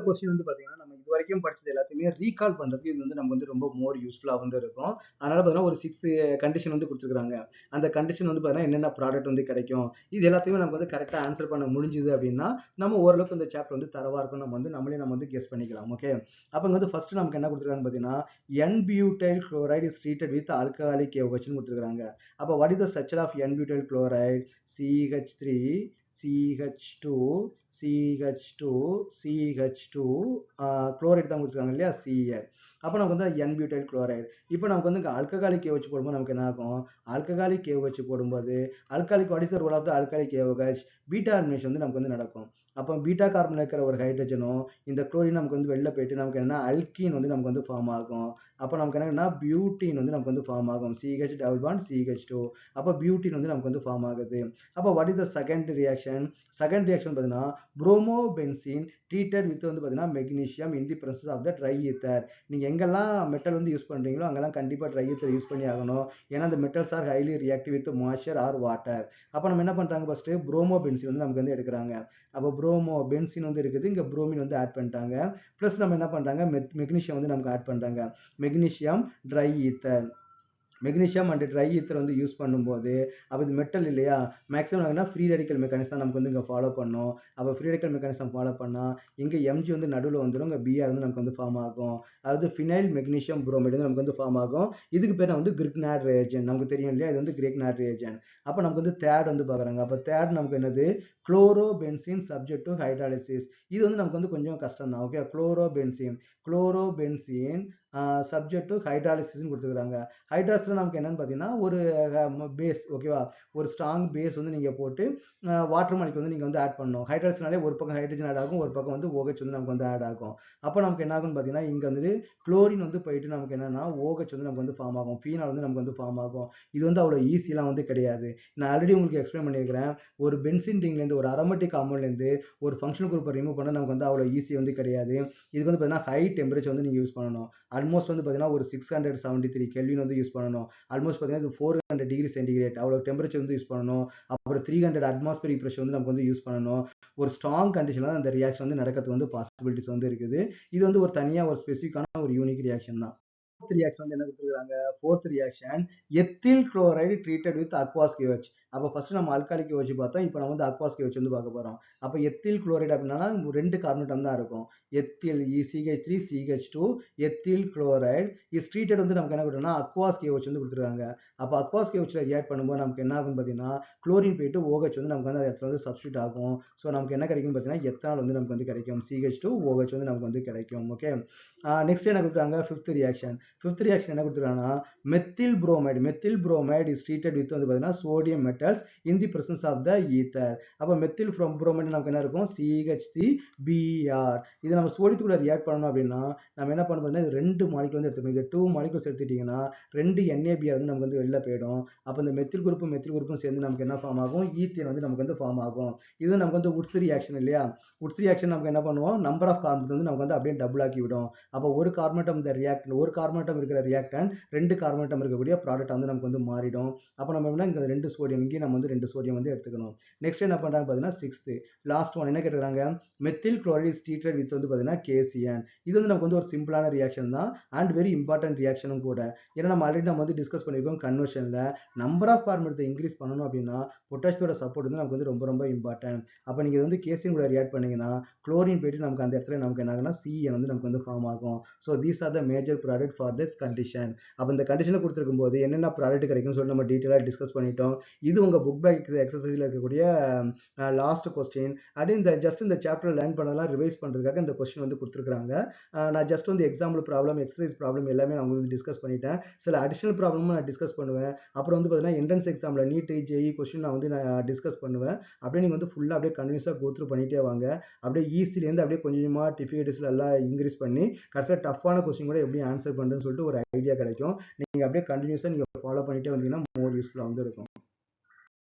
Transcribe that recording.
Question வந்து பாத்தீங்கன்னா நம்ம இது வரைக்கும் படிச்சது எல்லாத்தையுமே ரீகால் பண்றதுக்கு இது வந்து நம்ம வந்து ரொம்ப மோர் யூஸ்ஃபுல்லா வந்து இருக்கும். அதனால பாத்தீங்கன்னா ஒரு 6 கண்டிஷன் வந்து கொடுத்துருக்காங்க. அந்த கண்டிஷன் வந்து பாத்தீங்கன்னா என்னென்ன ப்ராடக்ட் வந்து கிடைக்கும், இது எல்லாத்தையுமே நமக்கு வந்து கரெக்டா ஆன்சர் பண்ண முடிஞ்சுது அப்படின்னா நம்ம ஓரளவுக்கு இந்த சாப்டர் வந்து தரவா இருக்கும். நம்ம வந்து கெஸ் பண்ணிக்கலாம். ஓகே, அப்ப வந்து ஃபர்ஸ்ட் நமக்கு என்ன கொடுத்துருக்காங்க பாத்தீங்கன்னா n-butyl chloride is treated with alcoholic AOH கொடுத்துருக்காங்க. அப்ப what is the structure of n-butyl chloride? CH3 CH2 CH2 CH2 chloride தான் கொடுத்துருக்காங்க இல்லையா, Cl. அப்போ நமக்கு வந்து n-butyl chloride. இப்போ நமக்கு வந்து ஆல்கஹாலிக் AOH போடும்போது நமக்கு என்ன ஆகும்? ஆல்கஹாலிக் AOH போடும்போது alcoholic what is the role of the alcoholic AOH? Beta elimination வந்து நமக்கு வந்து நடக்கும். அப்போ பீட்டா கார்பன் இருக்கிற ஒரு ஹைட்ரஜனும் இந்த குளோரின் நமக்கு வந்து வெளில போயிட்டு நமக்கு என்ன அல்கீன் வந்து நமக்கு வந்து ஃபார்ம் ஆகும். அப்போ நமக்கு என்னன்னா பியூட்டின் வந்து நமக்கு வந்து ஃபார்ம் ஆகும். CH double bond CH2. அப்போ பியூட்டின் வந்து நமக்கு வந்து ஃபார்ம் ஆகுது. அப்போ what is the second reaction? Second reaction பார்த்தீங்கன்னா bromobenzene treated with வந்து பார்த்தீங்கன்னா magnesium in the presence of the dry ether. நீங்க எங்கெல்லாம் மெட்டல் வந்து யூஸ் பண்றீங்களோ அங்கெல்லாம் கண்டிப்பா ட்ரை ஈத்தர் யூஸ் பண்ணி ஆகணும். ஏன்னா அந்த metals are highly reactive with moisture or water. அப்போ நம்ம என்ன பண்றாங்க, ஃபர்ஸ்ட் bromobenzene வந்து நமக்கு வந்து எடுக்கிறாங்க. அப்போ bromobenzene வந்து இருக்குது, இங்க bromine வந்து ஆட் பண்ணிட்டாங்க. பிளஸ் நம்ம என்ன பண்றாங்க, மெக்னீசியம் வந்து நமக்கு ஆட் பண்றாங்க. Magnesium try ether. Magnesium and try ether வந்து யூஸ் பண்ணும்போது அப்போ இது மெட்டல் இல்லையா, மேக்ஸிமம் என்ன ஃப்ரீ ரேடிக்கல் மெக்கானிசம் நமக்கு வந்து இங்கே ஃபாலோ பண்ணோம். அப்போ ஃப்ரீ ரேடிக்கல் மெக்கானிசம் ஃபாலோ பண்ணால் இங்கே எம்ஜி வந்து நடுவில் வந்துடும், இங்கே பிஆர் வந்து நமக்கு வந்து ஃபார்ம் ஆகும். அதாவது ஃபினைல் மெக்னீசியம் புரோமைடு வந்து நமக்கு வந்து ஃபார்ம் ஆகும். இதுக்கு பேர் வந்து கிரிக்னாட் ரியாஜன், நமக்கு தெரியும் இல்லையா, இது வந்து கிரிக்னாட் ரியாஜன். அப்போ நமக்கு வந்து தேர்ட் வந்து பார்க்குறாங்க. அப்போ தேர்ட் நமக்கு என்னது, குளோரோபென்சீன் சப்ஜெக்ட் டு ஹைட்ராலிசிஸ். இது வந்து நமக்கு வந்து கொஞ்சம் கஷ்டம் தான். Okay, chlorobenzene subject to hydrolysis கொடுத்துருக்காங்க. ஹைட்ராலிசிஸ் நமக்கு என்னன்னு பார்த்தீங்கன்னா ஒரு பேஸ், ஓகேவா, ஒரு ஸ்ட்ராங் பேஸ் வந்து நீங்கள் போட்டு வாட்டர் மாலிக் வந்து நீங்கள் வந்து ஆட் பண்ணணும். ஹைட்ராலிசிஸ்னாலே ஒரு பக்கம் ஹைட்ரஜன் ஆட் ஆகும், ஒரு பக்கம் வந்து OH வந்து நமக்கு வந்து ஆட் ஆகும். அப்போ நமக்கு என்ன ஆகும்னு பார்த்தீங்கன்னா இங்கே வந்து குளோரின் வந்து போயிட்டு நமக்கு என்னன்னா OH வந்து நமக்கு வந்து ஃபார்ம் ஆகும், ஃபீனால் வந்து நமக்கு வந்து ஃபார்ம் ஆகும். இது வந்து அவ்வளோ ஈஸியெலாம் வந்து கிடையாது. நான் ஆல்ரெடி உங்களுக்கு எக்ஸ்பிளைன் பண்ணியிருக்கிறேன். ஒரு பென்சின் ரிங்லேருந்து ஒரு அரோமேட்டிக் காம்பவுண்ட்லேருந்து ஒரு ஃபங்க்ஷனல் குரூப்பை ரிமூவ் பண்ண நமக்கு வந்து அவ்வளோ ஈஸி வந்து கிடையாது. இதுக்கு வந்து பார்த்தீங்கன்னா ஹை டெம்பரேச்சர் வந்து நீங்கள் யூஸ் பண்ணணும். ஆல்மோஸ்ட் வந்து பார்த்தீங்கன்னா ஒரு 673 கெல்வின் வந்து யூஸ் பண்ணணும். ஆல்மோஸ்ட் பார்த்தீங்கன்னா 400 டிகிரி சென்டிகிரேட் அவ்வளோ டெம்பரேச்சர் வந்து யூஸ் பண்ணணும். அப்புறம் 300 அட்மாஸ்பியரிக் ப்ரெஷர் வந்து நமக்கு வந்து யூஸ் பண்ணணும். ஒரு ஸ்ட்ராங் கண்டிஷனில் அந்த ரியாக்ஷன் வந்து நடக்கிறது வந்து பாசிபிலிட்டிஸ் வந்து இருக்குது. இது வந்து ஒரு தனியாக ஒரு ஸ்பெசிஃபிக்கான ஒரு யூனிக் ரியாக்ஷன் தான். ஃபோர்த் ரியாக்ஷன் வந்து என்ன கொடுத்துருக்காங்க, fourth reaction ethyl chloride treated with aqueous KOH. அப்போ ஃபர்ஸ்ட் நம்ம ஆல்காலிக் KOH பார்த்தோம், இப்போ நம்ம வந்து அக்வாஸ் KOH வந்து பார்க்க போகிறோம். அப்போ எத்தில் குளோரைடு அப்படின்னா ரெண்டு கார்பன் தான் இருக்கும். Ethyl CH3 CH2 ethyl chloride is treated வந்து நமக்கு என்ன கொடுத்தோம்னா அக்வாஸ் KOH வந்து கொடுத்துருக்காங்க. அப்போ அக்வாஸ் KOHல ரியாக்ட் பண்ணும்போது நமக்கு என்ன ஆகும் பார்த்தீங்கன்னா குளோரின் போயிட்டு OH வந்து நமக்கு வந்து இடத்துல வந்து சப்ஸ்டியூட் ஆகும். ஸோ நமக்கு என்ன கிடைக்கும் பார்த்தீங்கன்னா எத்தனால் வந்து நமக்கு வந்து கிடைக்கும், CH2 OH வந்து நமக்கு வந்து கிடைக்கும். ஓகே, நெக்ஸ்ட் என்ன கொடுக்குறாங்க, ஃபிஃப்த் ரியாக்ஷன். ஃபிஃப்த் ரியாக்ஷன் என்ன கொடுத்துருக்காங்கன்னா methyl bromide is treated with வந்து பார்த்தீங்கன்னா sodium metals in the presence of the ether. அப்போ மெத்தில் புரோமைடு நமக்கு என்ன இருக்கும், CH3Br. இது நம்ம சோடியத்துக்குள்ள ரியாக்ட் பண்ணணும் அப்படின்னா நம்ம என்ன பண்ணணும், இது ரெண்டு மாலிகுல் வந்து எடுத்துக்கணும். இது 2 மாலிகுல்ஸ் எடுத்துட்டீங்கன்னா 2 NaBr வந்து நமக்கு வந்து வெளில போயிடும். அப்போ இந்த மெத்தில் குரூப்பும் சேர்ந்து நமக்கு என்ன ஃபார்ம் ஆகும், ஈத்தேன் வந்து நமக்கு வந்து ஃபார்ம் ஆகும். இது நமக்கு வந்து உட்ஸ் ரியாக்ஷன் இல்லையா, உட்ஸ் ரியாக்ஷன் நமக்கு என்ன பண்ணுவோம், நம்பர் ஆஃப் கார்பன்ஸ் வந்து நமக்கு வந்து அப்படியே டபுள் ஆக்கி விடும். அப்போ ஒரு கார்பன் இந்த ரியாக்டன், ஒரு கார்பன் இருக்கிற ரியாக்டன் ரெண்டு கார்பன் இருக்கக்கூடிய ப்ராடக்ட் வந்து நமக்கு வந்து மாறிடும். அப்போ நம்ம என்ன இங்கே 2 சோடியம், இங்கே நம்ம வந்து 2 சோடியம் வந்து எடுத்துக்கணும். நெக்ஸ்ட் என்ன பண்றாங்க பார்த்தீங்கன்னா சிக்ஸ்த் லாஸ்ட் ஒன் என்ன கேட்டுக்கிறாங்க, methyl chloride is treated with வந்து பார்த்தீங்கன்னா KCN. இது வந்து நமக்கு வந்து ஒரு சிம்பிளான ரியாக்ஷன் தான் அண்ட் வெரி இம்பார்ட்டன்ட் ரியாக்ஷனும் கூட. ஏன்னா நம்ம ஆல்ரெடி வந்து டிஸ்கஸ் பண்ணியிருக்கோம், கன்வர்ஷன்ல நம்பர் ஆஃப் கார்பன் இன்க்ரீஸ் பண்ணணும் அப்படின்னா பொட்டாசியத்தோட சப்போர்ட் வந்து நமக்கு வந்து ரொம்ப ரொம்ப இம்பார்ட்டன்ட். அப்போ நீங்க வந்து KCN கூட ரியாக்ட் பண்ணீங்கன்னா குளோரின் போயிட்டு நமக்கு அந்த இடத்துல நமக்கு என்ன ஆகுனா CN வந்து நமக்கு வந்து ஃபார்ம் ஆகும். So these are the major product for this condition. அப்போ இந்த கண்டிஷனை கொடுத்துருக்கும் போது என்னென்ன ப்ராடக்ட் கிடைக்கும்னு சொல்லி நம்ம டீட்டெயிலாக டிஸ்கஸ் பண்ணிட்டோம். இது உங்கள் புக் பேக் எக்ஸசைஸில் இருக்கக்கூடிய லாஸ்ட் கொஸ்டின். அப்படியே இந்த சாப்டர் லேர்ன் பண்ணலாம் ரிவைஸ் பண்ணுறதுக்காக இந்த கொஸ்டின் வந்து கொடுத்துருக்காங்க. நான் ஜஸ்ட் வந்து எக்ஸாம்பிள் ப்ராப்ளம், எக்ஸசைஸ் ப்ராப்ளம் எல்லாமே நான் உங்களுக்கு டிஸ்கஸ் பண்ணிட்டேன். சில அடிஷனல் ப்ராப்ளமும் நான் டிஸ்கஸ் பண்ணுவேன். அப்புறம் வந்து பார்த்தீங்கன்னா என்ட்ரன்ஸ் எக்ஸாமில் நீட் JEE கொஸ்டின் நான் வந்து டிஸ்கஸ் பண்ணுவேன். அப்படியே நீங்கள் வந்து ஃபுல்லாக அப்படியே கன்வியூஸாக கோத்ரூ பண்ணிட்டே வாங்க. அப்படியே ஈஸிலேருந்து அப்படியே கொஞ்சமாக டிஃபிகல்ட்டிஸில் எல்லாம் இன்க்ரீஸ் பண்ணி கடைசியாக டஃப்பான கொஸ்டின் கூட எப்படி ஆன்சர் பண்ணுறதுன்னு சொல்லிட்டு ஒரு ஐடியா கிடைக்கும். நீங்கள் அப்படியே கண்டினியூஸாக நீங்கள் ஃபாலோ பண்ணிட்டே வந்தீங்கன்னா மோர் யூஸ்ஃபுல்லாக வந்து இருக்கும்.